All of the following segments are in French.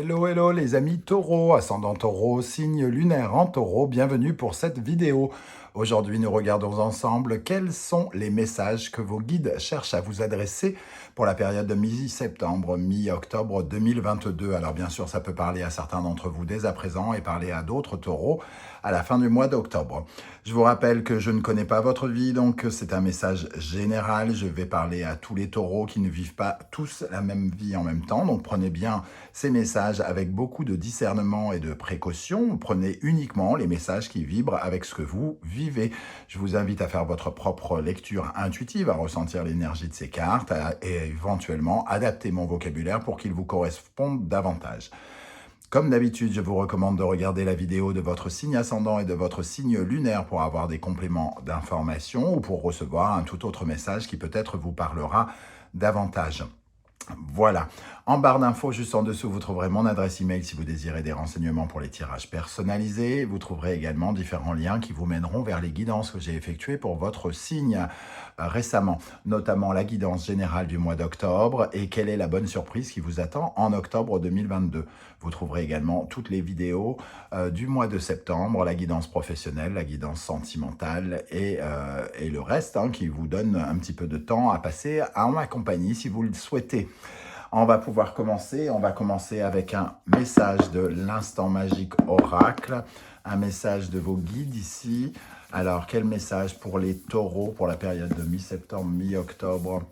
Hello, hello les amis taureaux, ascendant taureau, signe lunaire en taureau, bienvenue pour cette vidéo. Aujourd'hui, nous regardons ensemble quels sont les messages que vos guides cherchent à vous adresser pour la période de mi-septembre, mi-octobre 2022. Alors bien sûr, ça peut parler à certains d'entre vous dès à présent et parler à d'autres taureaux à la fin du mois d'octobre. Je vous rappelle que je ne connais pas votre vie, donc c'est un message général. Je vais parler à tous les taureaux qui ne vivent pas tous la même vie en même temps, donc prenez bien ces messages avec beaucoup de discernement et de précaution. Prenez uniquement les messages qui vibrent avec ce que vous vivez. Je vous invite à faire votre propre lecture intuitive, à ressentir l'énergie de ces cartes et éventuellement adapter mon vocabulaire pour qu'il vous corresponde davantage. Comme d'habitude, je vous recommande de regarder la vidéo de votre signe ascendant et de votre signe lunaire pour avoir des compléments d'information ou pour recevoir un tout autre message qui peut-être vous parlera davantage. Voilà, en barre d'infos, juste en dessous, vous trouverez mon adresse email si vous désirez des renseignements pour les tirages personnalisés. Vous trouverez également différents liens qui vous mèneront vers les guidances que j'ai effectuées pour votre signe récemment, notamment la guidance générale du mois d'octobre et quelle est la bonne surprise qui vous attend en octobre 2022. Vous trouverez également toutes les vidéos du mois de septembre, la guidance professionnelle, la guidance sentimentale et le reste qui vous donne un petit peu de temps à passer en ma compagnie si vous le souhaitez. On va pouvoir commencer. On va commencer avec un message de l'instant magique oracle, un message de vos guides ici. Alors, quel message pour les taureaux pour la période de mi-septembre, mi-octobre?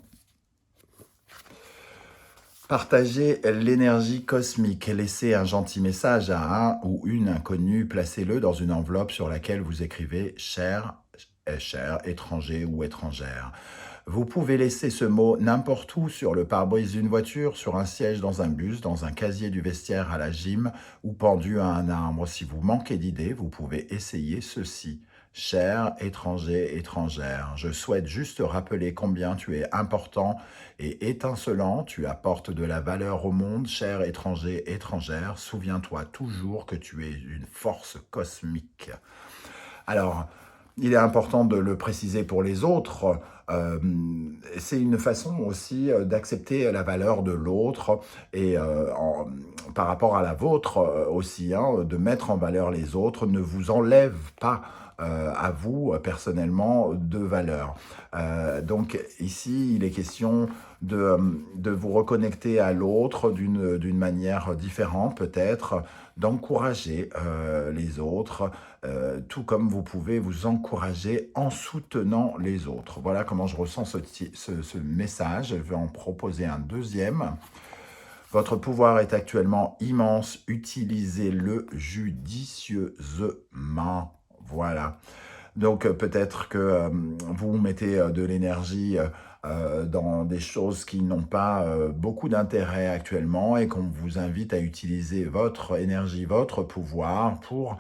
Partagez l'énergie cosmique. Laissez un gentil message à un ou une inconnue. Placez-le dans une enveloppe sur laquelle vous écrivez « cher », étranger ou étrangère. Vous pouvez laisser ce mot n'importe où, sur le pare-brise d'une voiture, sur un siège dans un bus, dans un casier du vestiaire à la gym ou pendu à un arbre. Si vous manquez d'idées, vous pouvez essayer ceci. Cher étranger, étrangère, je souhaite juste rappeler combien tu es important et étincelant, tu apportes de la valeur au monde, cher étranger, étrangère, souviens-toi toujours que tu es une force cosmique. Alors, il est important de le préciser pour les autres, c'est une façon aussi d'accepter la valeur de l'autre et par rapport à la vôtre aussi, de mettre en valeur les autres ne vous enlève pas à vous personnellement de valeur. Donc ici, il est question de vous reconnecter à l'autre d'une manière différente peut-être, d'encourager les autres, tout comme vous pouvez vous encourager en soutenant les autres. Voilà comment je ressens ce message. Je vais en proposer un deuxième. Votre pouvoir est actuellement immense, utilisez-le judicieusement. Voilà. Donc peut-être que vous mettez de l'énergie dans des choses qui n'ont pas beaucoup d'intérêt actuellement et qu'on vous invite à utiliser votre énergie, votre pouvoir pour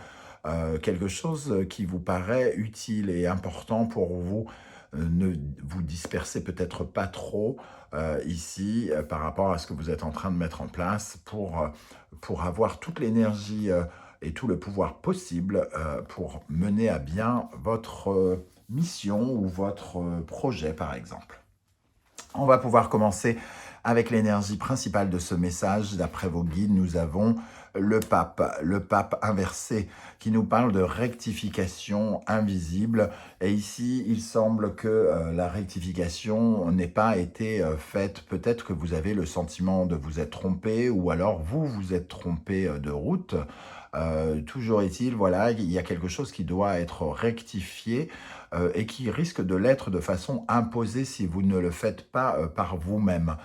quelque chose qui vous paraît utile et important pour vous. Ne vous dispersez peut-être pas trop ici par rapport à ce que vous êtes en train de mettre en place pour avoir toute l'énergie et tout le pouvoir possible pour mener à bien votre mission ou votre projet, par exemple. On va pouvoir commencer avec l'énergie principale de ce message. D'après vos guides, nous avons le pape inversé, qui nous parle de rectification invisible. Et ici, il semble que la rectification n'ait pas été faite. Peut-être que vous avez le sentiment de vous être trompé, ou alors vous vous êtes trompé de route. Toujours est-il, voilà, il y a quelque chose qui doit être rectifié et qui risque de l'être de façon imposée si vous ne le faites pas par vous-même.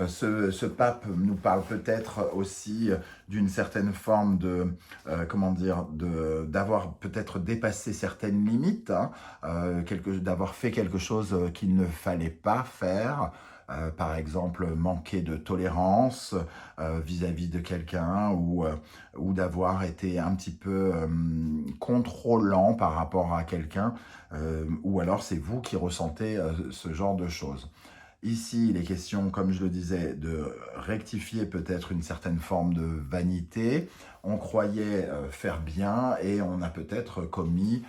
Ce pape nous parle peut-être aussi d'une certaine forme de, d'avoir peut-être dépassé certaines limites, d'avoir fait quelque chose qu'il ne fallait pas faire. Par exemple, manquer de tolérance vis-à-vis de quelqu'un ou d'avoir été un petit peu contrôlant par rapport à quelqu'un, ou alors c'est vous qui ressentez ce genre de choses. Ici, il est question, comme je le disais, de rectifier peut-être une certaine forme de vanité. On croyait faire bien et on a peut-être commis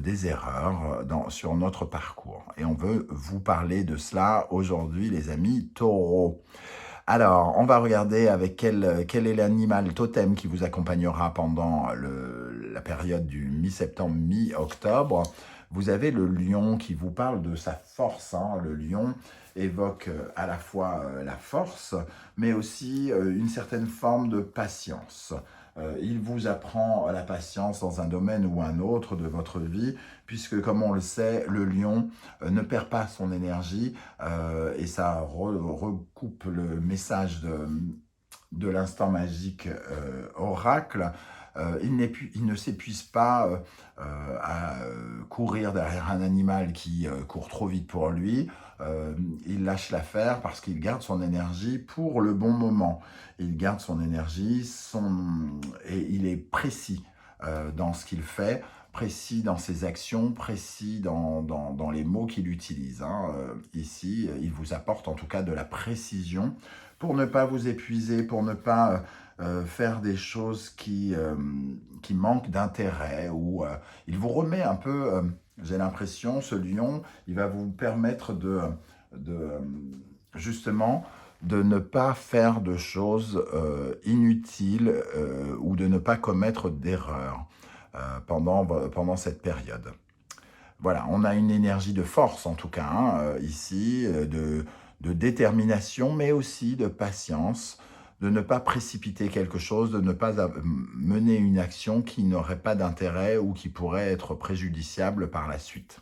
des erreurs sur notre parcours. Et on veut vous parler de cela aujourd'hui, les amis taureaux. Alors, on va regarder avec quel est l'animal totem qui vous accompagnera pendant la période du mi-septembre, mi-octobre. Vous avez le lion qui vous parle de sa force, hein. Le lion évoque à la fois la force, mais aussi une certaine forme de patience. Il vous apprend la patience dans un domaine ou un autre de votre vie, puisque comme on le sait, le lion ne perd pas son énergie et ça recoupe le message de l'instant magique oracle. Il ne s'épuise pas à courir derrière un animal qui court trop vite pour lui. Il lâche l'affaire parce qu'il garde son énergie pour le bon moment. Il garde son énergie et il est précis dans ce qu'il fait, précis dans ses actions, précis dans les mots qu'il utilise, hein. Ici, il vous apporte en tout cas de la précision pour ne pas vous épuiser, pour ne pas faire des choses qui manquent d'intérêt, ou il vous remet un peu, j'ai l'impression, ce lion, il va vous permettre de justement, de ne pas faire de choses inutiles ou de ne pas commettre d'erreurs pendant cette période. Voilà, on a une énergie de force en tout cas, hein, ici, de détermination, mais aussi de patience, de ne pas précipiter quelque chose, de ne pas mener une action qui n'aurait pas d'intérêt ou qui pourrait être préjudiciable par la suite.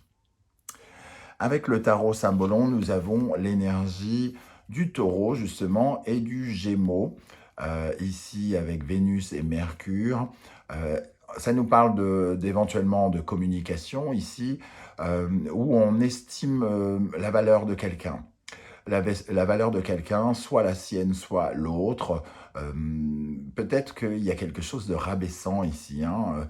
Avec le tarot Symbolon, nous avons l'énergie du taureau justement et du gémeaux, ici avec Vénus et Mercure. Ça nous parle d'éventuellement de communication ici, où on estime la valeur de quelqu'un. La valeur de quelqu'un, soit la sienne, soit l'autre. Peut-être qu'il y a quelque chose de rabaissant ici, hein.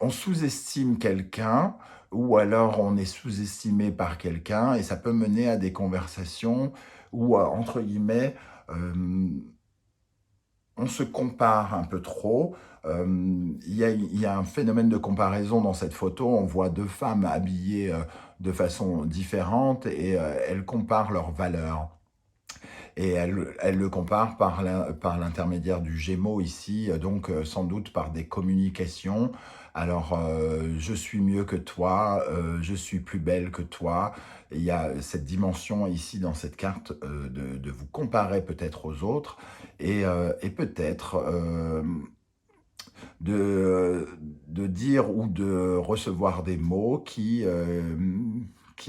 On sous-estime quelqu'un, ou alors on est sous-estimé par quelqu'un, et ça peut mener à des conversations où, entre guillemets, on se compare un peu trop. Il y a un phénomène de comparaison dans cette photo. On voit deux femmes habillées de façon différente et elles comparent leurs valeurs. Et elle le compare par l'intermédiaire du Gémeaux ici, donc sans doute par des communications. Alors, je suis mieux que toi, je suis plus belle que toi. Et il y a cette dimension ici dans cette carte de vous comparer peut-être aux autres et peut-être de dire ou de recevoir des mots qui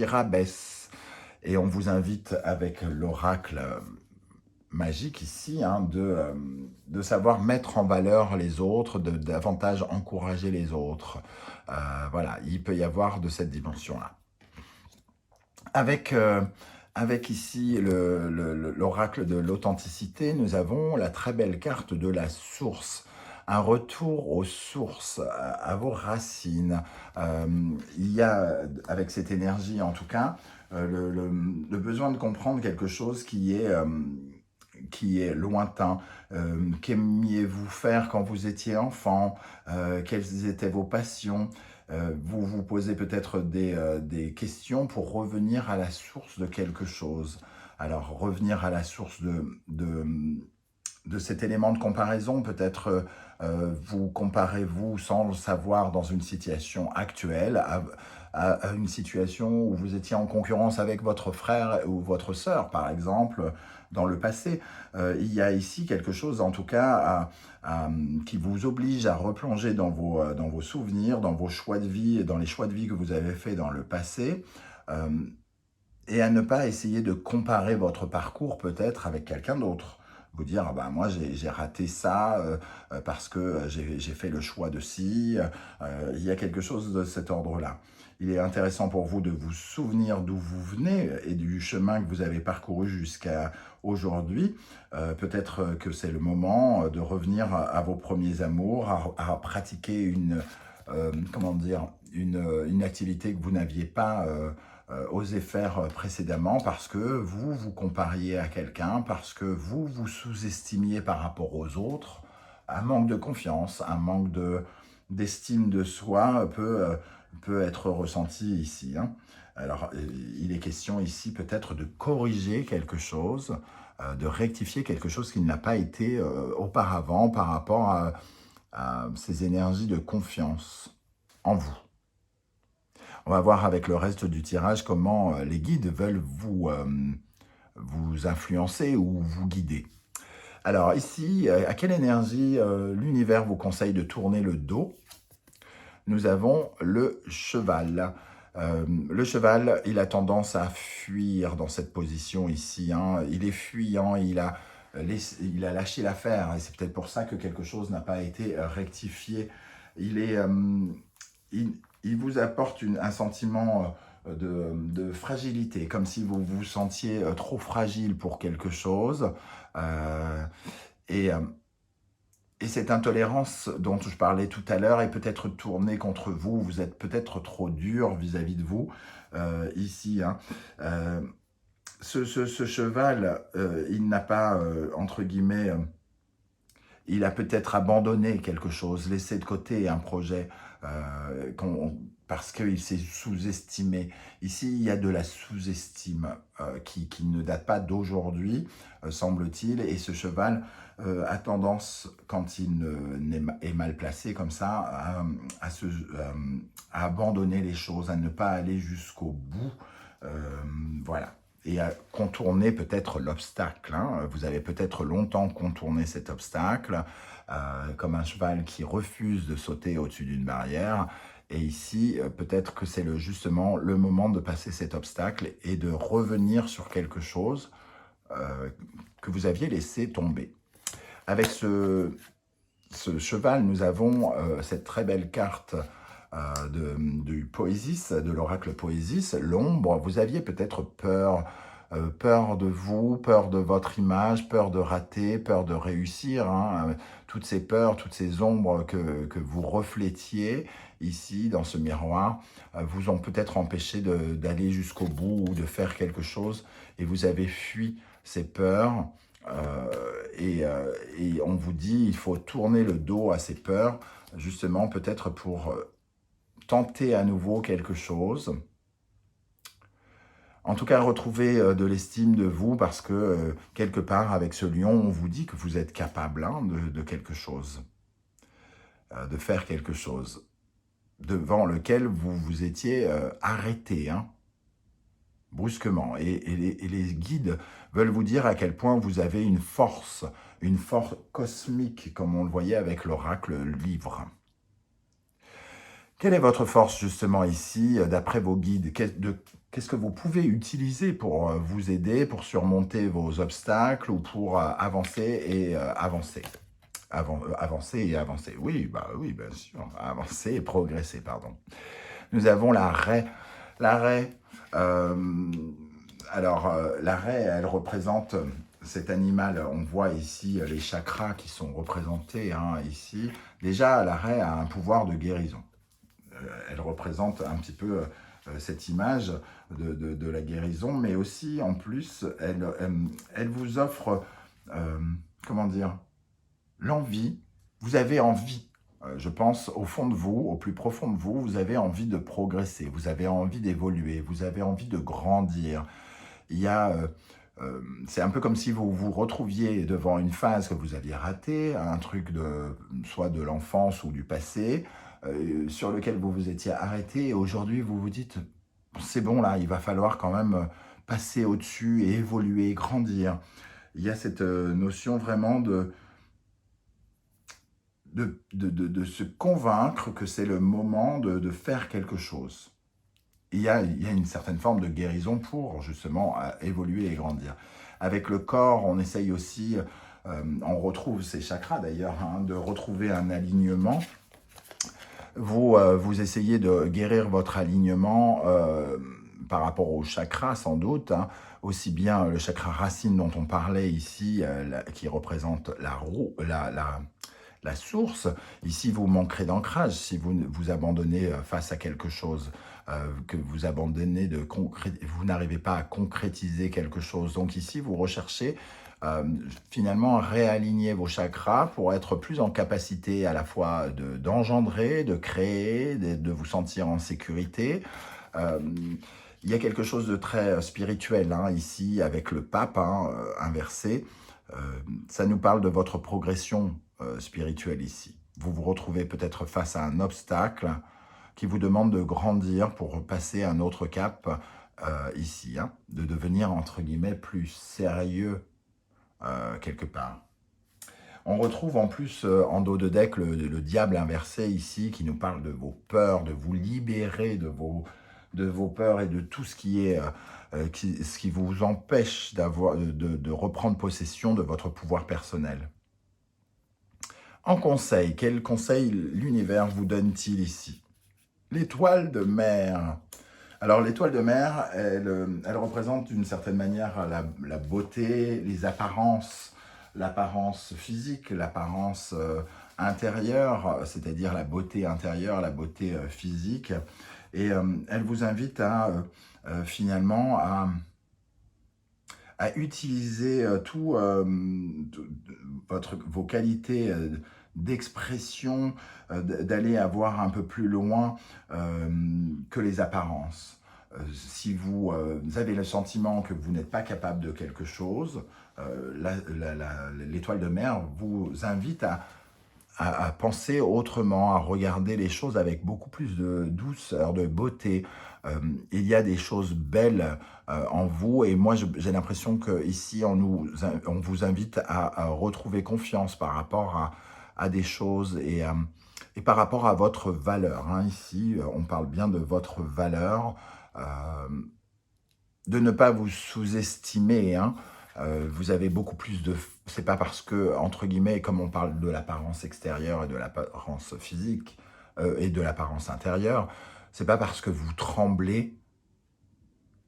rabaissent. Et on vous invite avec l'oracle magique ici, hein, de savoir mettre en valeur les autres, de davantage encourager les autres. Voilà, il peut y avoir de cette dimension-là. Avec ici l'oracle de l'authenticité, nous avons la très belle carte de la source. Un retour aux sources, à vos racines. Il y a, avec cette énergie en tout cas, le besoin de comprendre quelque chose qui est lointain. Qu'aimiez-vous faire quand vous étiez enfant? Quelles étaient vos passions? Vous vous posez peut-être des questions pour revenir à la source de quelque chose. Alors, revenir à la source de cet élément de comparaison, peut-être vous comparez-vous sans le savoir dans une situation actuelle à une situation où vous étiez en concurrence avec votre frère ou votre sœur, par exemple, dans le passé. Il y a ici quelque chose, en tout cas, qui vous oblige à replonger dans vos souvenirs, dans vos choix de vie et dans les choix de vie que vous avez faits dans le passé, et à ne pas essayer de comparer votre parcours peut-être avec quelqu'un d'autre. Vous dire, ah ben, moi j'ai raté ça parce que j'ai fait le choix de ci. Il y a quelque chose de cet ordre-là. Il est intéressant pour vous de vous souvenir d'où vous venez et du chemin que vous avez parcouru jusqu'à aujourd'hui. Peut-être que c'est le moment de revenir à vos premiers amours, à pratiquer comment dire, une activité que vous n'aviez pas osé faire précédemment parce que vous vous compariez à quelqu'un, parce que vous vous sous-estimiez par rapport aux autres. Un manque de confiance, un manque d'estime de soi peut être ressenti ici, hein. Alors, il est question ici peut-être de corriger quelque chose, de rectifier quelque chose qui n'a pas été auparavant par rapport à ces énergies de confiance en vous. On va voir avec le reste du tirage comment les guides veulent vous influencer ou vous guider. Alors ici, à quelle énergie l'univers vous conseille de tourner le dos? Nous avons le cheval. Le cheval, il a tendance à fuir dans cette position ici, hein. Il est fuyant, il a lâché l'affaire et c'est peut-être pour ça que quelque chose n'a pas été rectifié. Il est, il, il vous apporte un sentiment de fragilité, comme si vous vous sentiez trop fragile pour quelque chose. Euh, et, euh, et cette intolérance dont je parlais tout à l'heure est peut-être tournée contre vous. Vous êtes peut-être trop dur vis-à-vis de vous, ici, hein. Euh, ce cheval, il n'a pas, entre guillemets, il a peut-être abandonné quelque chose, laissé de côté un projet parce qu'il s'est sous-estimé. Ici, il y a de la sous-estime qui ne date pas d'aujourd'hui, semble-t-il, et ce cheval a tendance, quand est mal placé comme ça, à abandonner les choses, à ne pas aller jusqu'au bout. Voilà. Et à contourner peut-être l'obstacle, hein. Vous avez peut-être longtemps contourné cet obstacle, comme un cheval qui refuse de sauter au-dessus d'une barrière. Et ici, peut-être que c'est justement le moment de passer cet obstacle et de revenir sur quelque chose que vous aviez laissé tomber. Avec ce cheval, nous avons cette très belle carte du Poésis, de l'oracle Poésis, l'ombre. Vous aviez peut-être peur, peur de vous, peur de votre image, peur de rater, peur de réussir, hein. Toutes ces peurs, toutes ces ombres que vous reflétiez ici dans ce miroir vous ont peut-être empêché d'aller jusqu'au bout ou de faire quelque chose et vous avez fui ces peurs. Et on vous dit il faut tourner le dos à ces peurs justement peut-être pour tenter à nouveau quelque chose. En tout cas, retrouver de l'estime de vous parce que quelque part avec ce lion, on vous dit que vous êtes capable, hein, de quelque chose, de faire quelque chose devant lequel vous vous étiez arrêté, hein, brusquement. Et les guides veulent vous dire à quel point vous avez une force cosmique, comme on le voyait avec l'oracle livre. Quelle est votre force justement ici, d'après vos guides? Qu'est-ce que vous pouvez utiliser pour vous aider, pour surmonter vos obstacles ou pour avancer et avancer? Avancer et avancer. Oui, oui, bien sûr. Avancer et progresser, pardon. Nous avons la raie. La raie, la raie, elle représente cet animal. On voit ici les chakras qui sont représentés, hein, ici. Déjà, la raie a un pouvoir de guérison. Elle représente un petit peu cette image de la guérison, mais aussi, en plus, elle vous offre, comment dire, l'envie. Vous avez envie, je pense, au fond de vous, au plus profond de vous, vous avez envie de progresser, vous avez envie d'évoluer, vous avez envie de grandir. Il y a... c'est un peu comme si vous vous retrouviez devant une phase que vous aviez ratée, un truc soit de l'enfance ou du passé, sur lequel vous vous étiez arrêté, et aujourd'hui vous vous dites, c'est bon là, il va falloir quand même passer au-dessus et évoluer, grandir. Il y a cette notion vraiment de se convaincre que c'est le moment de faire quelque chose. Il y a une certaine forme de guérison pour justement évoluer et grandir. Avec le corps, on essaye aussi, on retrouve ces chakras d'ailleurs, hein, de retrouver un alignement. Vous essayez de guérir votre alignement par rapport au chakra sans doute, hein, aussi bien le chakra racine dont on parlait ici, qui représente la source. Ici, vous manquerez d'ancrage si vous vous abandonnez face à quelque chose, que vous abandonnez vous n'arrivez pas à concrétiser quelque chose. Donc ici, vous recherchez finalement réaligner vos chakras pour être plus en capacité à la fois d'engendrer, de créer, de vous sentir en sécurité. Il y a quelque chose de très spirituel hein, ici avec le pape hein, inversé. Ça nous parle de votre progression spirituelle ici. Vous vous retrouvez peut-être face à un obstacle qui vous demande de grandir pour passer un autre cap ici, hein, de devenir entre guillemets plus sérieux quelque part. On retrouve en plus en dos de deck le diable inversé ici qui nous parle de vos peurs, de vous libérer de vos peurs et de tout ce qui est ce qui vous empêche de reprendre possession de votre pouvoir personnel. En conseil, quel conseil l'univers vous donne-t-il ici? L'étoile de mer. Alors l'étoile de mer, elle représente d'une certaine manière la beauté, les apparences, l'apparence physique, l'apparence intérieure, c'est-à-dire la beauté intérieure, la beauté physique. Et elle vous invite finalement à utiliser vos qualités d'expression, d'aller avoir un peu plus loin que les apparences. Si vous avez le sentiment que vous n'êtes pas capable de quelque chose, l'étoile de mer vous invite à penser autrement, à regarder les choses avec beaucoup plus de douceur, de beauté. Il y a des choses belles en vous et moi j'ai l'impression qu'ici on vous invite à retrouver confiance par rapport à des choses et par rapport à votre valeur. Hein. Ici, on parle bien de votre valeur, de ne pas vous sous-estimer, hein. Vous avez beaucoup plus de... C'est pas parce que, entre guillemets, comme on parle de l'apparence extérieure et de l'apparence physique et de l'apparence intérieure, c'est pas parce que vous tremblez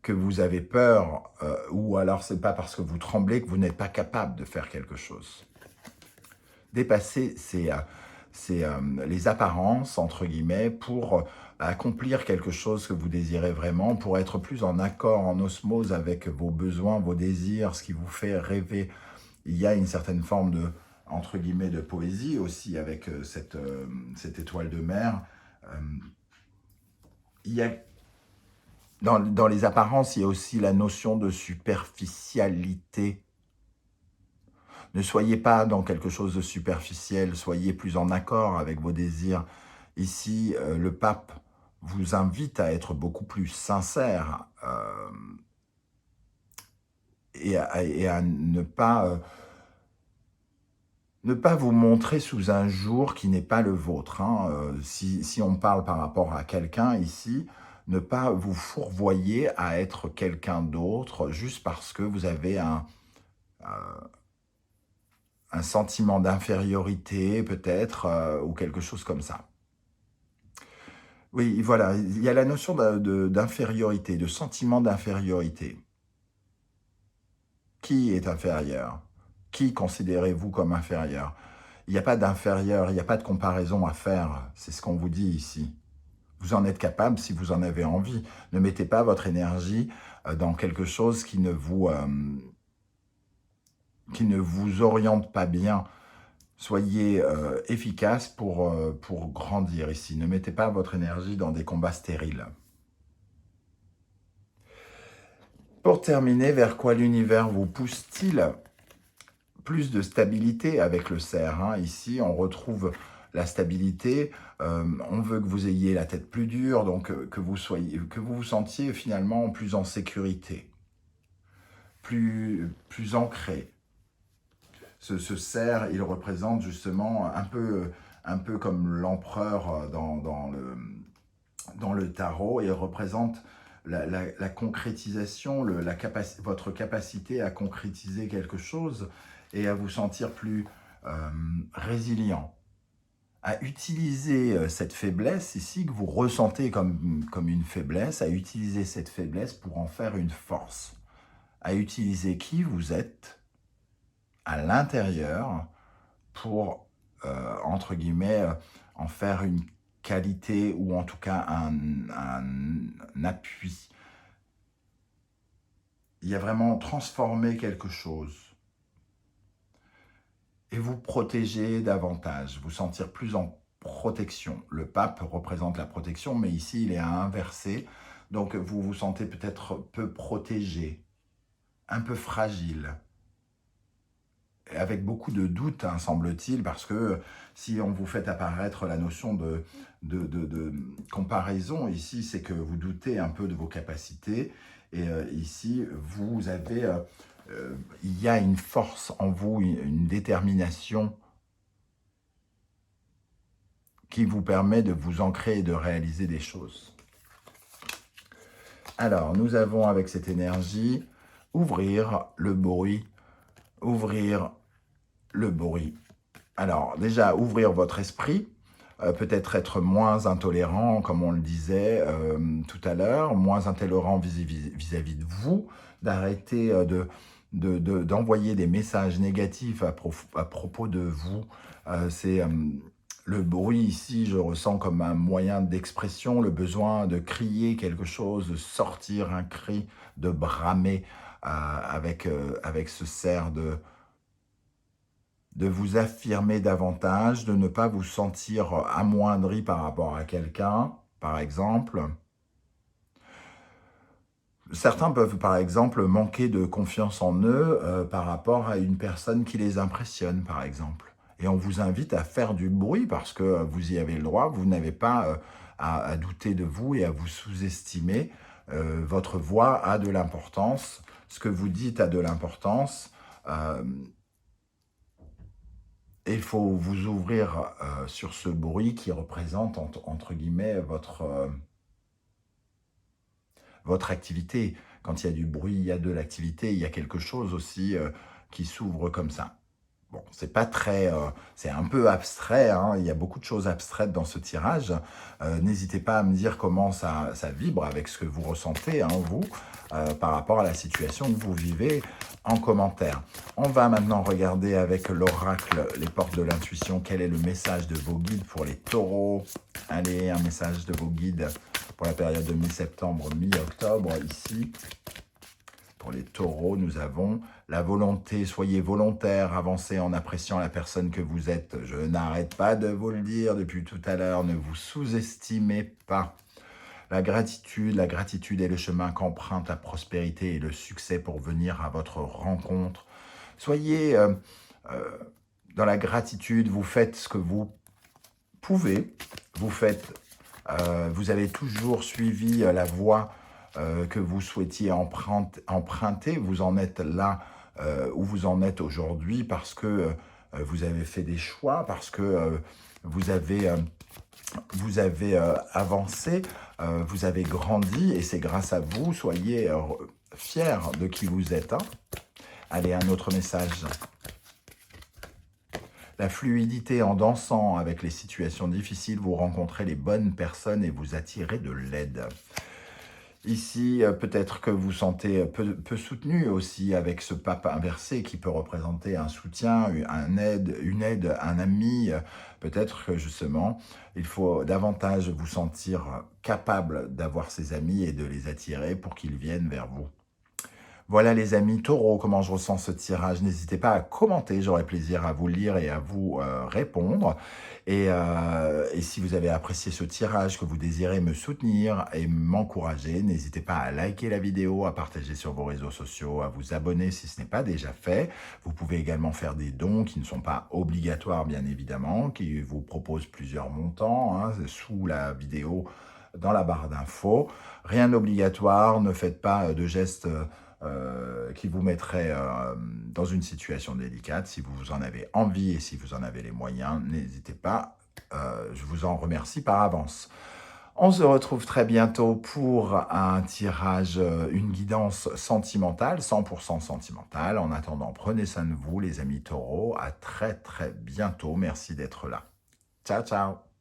que vous avez peur ou alors c'est pas parce que vous tremblez que vous n'êtes pas capable de faire quelque chose. Dépasser les apparences, entre guillemets, pour accomplir quelque chose que vous désirez vraiment, pour être plus en accord, en osmose avec vos besoins, vos désirs, ce qui vous fait rêver. Il y a une certaine forme de, entre guillemets, de poésie aussi avec cette étoile de mer. Il y a, dans les apparences, il y a aussi la notion de superficialité. Ne soyez pas dans quelque chose de superficiel, soyez plus en accord avec vos désirs. Ici, le pape vous invite à être beaucoup plus sincère et à ne pas vous montrer sous un jour qui n'est pas le vôtre. Hein. Si on parle par rapport à quelqu'un ici, ne pas vous fourvoyer à être quelqu'un d'autre juste parce que vous avez un sentiment d'infériorité peut-être, ou quelque chose comme ça. Oui, voilà, il y a la notion d'infériorité, de sentiment d'infériorité. Qui est inférieur? Qui considérez-vous comme inférieur? Il n'y a pas d'inférieur, il n'y a pas de comparaison à faire, c'est ce qu'on vous dit ici. Vous en êtes capable si vous en avez envie. Ne mettez pas votre énergie dans quelque chose qui ne vous oriente pas bien. Soyez efficace pour grandir ici. Ne mettez pas votre énergie dans des combats stériles. Pour terminer, vers quoi l'univers vous pousse-t-il? Plus de stabilité avec le cerf. Hein. Ici, on retrouve la stabilité. On veut que vous ayez la tête plus dure, donc que vous vous sentiez finalement plus en sécurité, plus ancré. Ce cerf, il représente justement un peu comme l'empereur dans le tarot, et il représente la concrétisation, votre capacité à concrétiser quelque chose et à vous sentir plus résilient, à utiliser cette faiblesse ici que vous ressentez comme une faiblesse, à utiliser cette faiblesse pour en faire une force, à utiliser qui vous êtes à l'intérieur pour, entre guillemets, en faire une qualité ou en tout cas un appui. Il y a vraiment transformé quelque chose. Et vous protéger davantage, vous sentir plus en protection. Le pape représente la protection, mais ici, il est à inverser. Donc, vous vous sentez peut-être peu protégé, un peu fragile, avec beaucoup de doutes, hein, semble-t-il, parce que si on vous fait apparaître la notion de comparaison, ici, c'est que vous doutez un peu de vos capacités. Et ici, vous avez, il y a une force en vous, une détermination qui vous permet de vous ancrer et de réaliser des choses. Alors, nous avons avec cette énergie, ouvrir le bruit, ouvrir le bruit. Alors, déjà, ouvrir votre esprit, peut-être être moins intolérant, comme on le disait tout à l'heure, moins intolérant vis-à-vis de vous, d'arrêter d'envoyer des messages négatifs à propos de vous. C'est le bruit ici, je ressens comme un moyen d'expression, le besoin de crier quelque chose, de sortir un cri, de bramer avec ce cerf de vous affirmer davantage, de ne pas vous sentir amoindri par rapport à quelqu'un, par exemple. Certains peuvent, par exemple, manquer de confiance en eux par rapport à une personne qui les impressionne, par exemple. Et on vous invite à faire du bruit parce que vous y avez le droit, vous n'avez pas à douter de vous et à vous sous-estimer. Votre voix a de l'importance, ce que vous dites a de l'importance. Et il faut vous ouvrir sur ce bruit qui représente, entre guillemets, votre activité. Quand il y a du bruit, il y a de l'activité, il y a quelque chose aussi qui s'ouvre comme ça. Bon, c'est pas très, c'est un peu abstrait, hein, il y a beaucoup de choses abstraites dans ce tirage. N'hésitez pas à me dire comment ça vibre avec ce que vous ressentez, hein, vous, par rapport à la situation que vous vivez en commentaire. On va maintenant regarder avec l'oracle, les portes de l'intuition, quel est le message de vos guides pour les taureaux. Allez, un message de vos guides pour la période de mi-septembre, mi-octobre, ici. Pour les taureaux, nous avons la volonté. Soyez volontaire, avancez en appréciant la personne que vous êtes. Je n'arrête pas de vous le dire depuis tout à l'heure, ne vous sous-estimez pas. La gratitude est le chemin qu'emprunte la prospérité et le succès pour venir à votre rencontre. Soyez dans la gratitude, vous faites ce que vous pouvez, vous avez toujours suivi la voie que vous souhaitiez emprunter. Vous en êtes là où vous en êtes aujourd'hui parce que vous avez fait des choix, parce que vous avez avancé, vous avez grandi et c'est grâce à vous. Soyez fiers de qui vous êtes. Hein. Allez, un autre message. La fluidité en dansant avec les situations difficiles, vous rencontrez les bonnes personnes et vous attirez de l'aide. Ici, peut-être que vous sentez peu soutenu aussi avec ce pape inversé qui peut représenter un soutien, une aide, un ami. Peut-être que justement, il faut davantage vous sentir capable d'avoir ces amis et de les attirer pour qu'ils viennent vers vous. Voilà les amis taureaux, comment je ressens ce tirage. N'hésitez pas à commenter, j'aurai plaisir à vous lire et à vous répondre. Et si vous avez apprécié ce tirage, que vous désirez me soutenir et m'encourager, n'hésitez pas à liker la vidéo, à partager sur vos réseaux sociaux, à vous abonner si ce n'est pas déjà fait. Vous pouvez également faire des dons qui ne sont pas obligatoires, bien évidemment, qui vous proposent plusieurs montants hein, sous la vidéo dans la barre d'infos. Rien d'obligatoire, ne faites pas de gestes qui vous mettrait dans une situation délicate. Si vous en avez envie et si vous en avez les moyens, n'hésitez pas. Je vous en remercie par avance. On se retrouve très bientôt pour un tirage, une guidance sentimentale, 100% sentimentale. En attendant, prenez soin de vous, les amis taureaux. À très bientôt. Merci d'être là. Ciao, ciao.